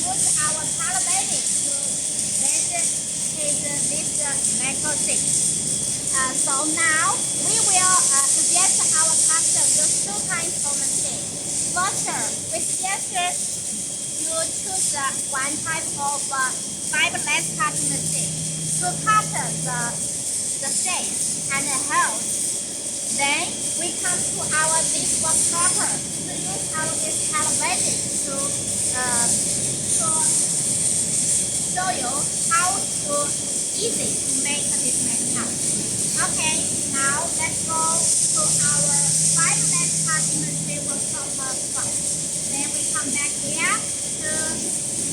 use our color bending to bend this metal sheet. So now we will suggest our customer use two kinds of machine. First, we suggest you choose one type of fiberless cutting machine to cut the shape and the holes. Then we come to our this workshop to use our this color bending to show you how to easy to make this metal. Okay, now let's go to our fiberless cutting machine workshop first. Then we come back here to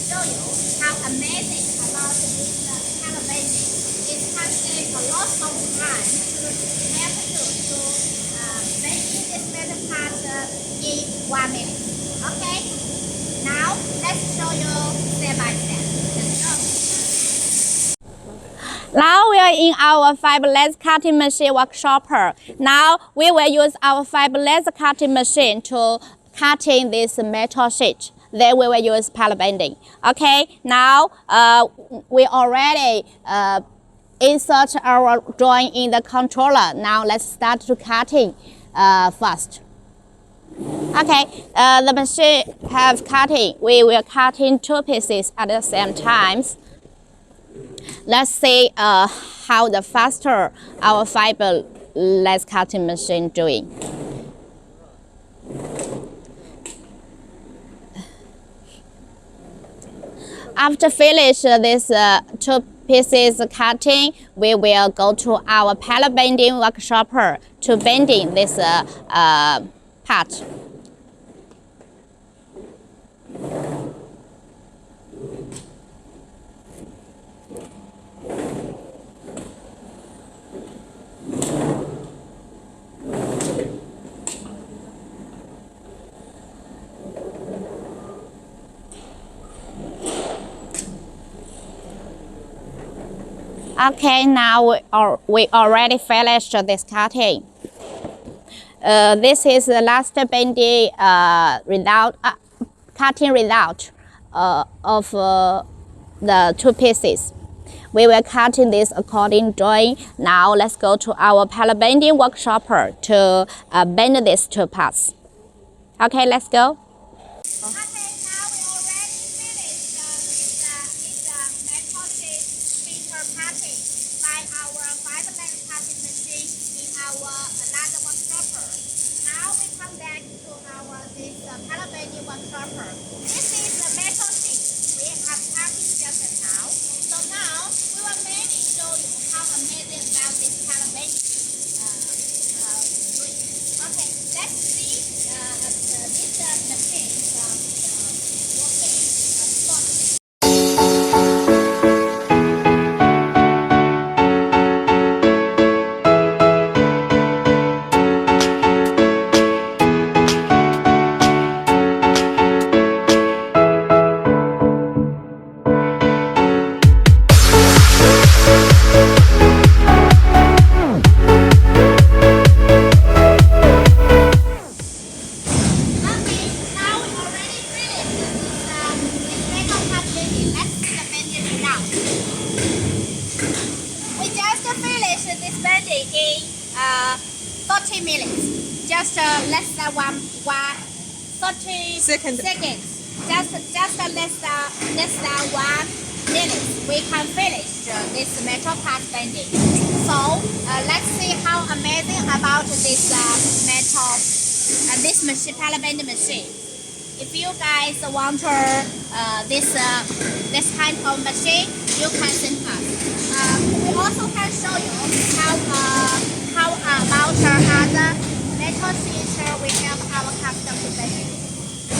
show you how amazing about this color bending. It can save a lot of time to help you to bending this metal part in 1 minute. Okay, now let's show you step by step. Let's go. Now we are in our fiberless cutting machine workshop. Now we will use our fiberless cutting machine to cutting this metal sheet. Then we will use color bending. Okay, now we already insert our drawing in the controller. Now let's start to cutting first. Okay, the machine have cutting. We will cut in 2 pieces at the same time. Let's see how the faster our fiberless cutting machine doing. After finish this 2 pieces cutting, we will go to our color bending workshop to bending this part. Okay, now we already finished this cutting. This is the last bending cutting result of the 2 pieces. We will cut in this according drawing. Now let's go to our color bending workshop to bend these 2 parts. Okay, let's go. This is the metal sheet we have packaged just now. So now we will mainly show you how amazing about this color bending. Okay, let's see this machine working first. This bending in 30 minutes, just less than 30 seconds. Just less than 1 minute, we can finish this metal part bending. So let's see how amazing about this metal this machine, color bending machine. If you guys want this kind of machine, you can send us. We also can show you how about other metal sheets we help our customer to bend.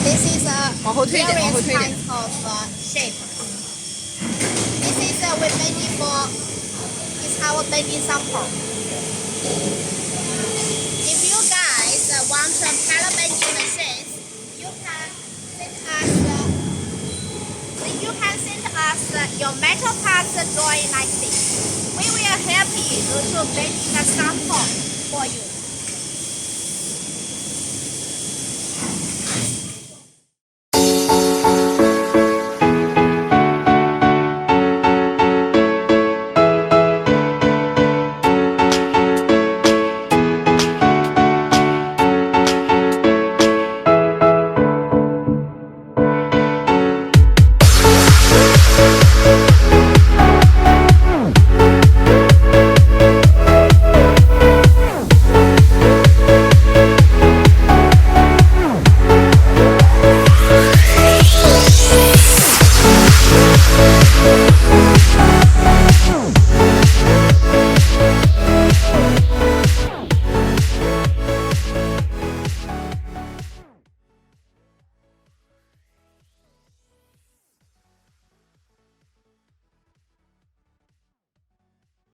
This is various kinds of shape. This is we bending for is our bending sample. If you guys want color bending machines, you can send us your metal parts drawing like this. We will help you to bend the sample for you.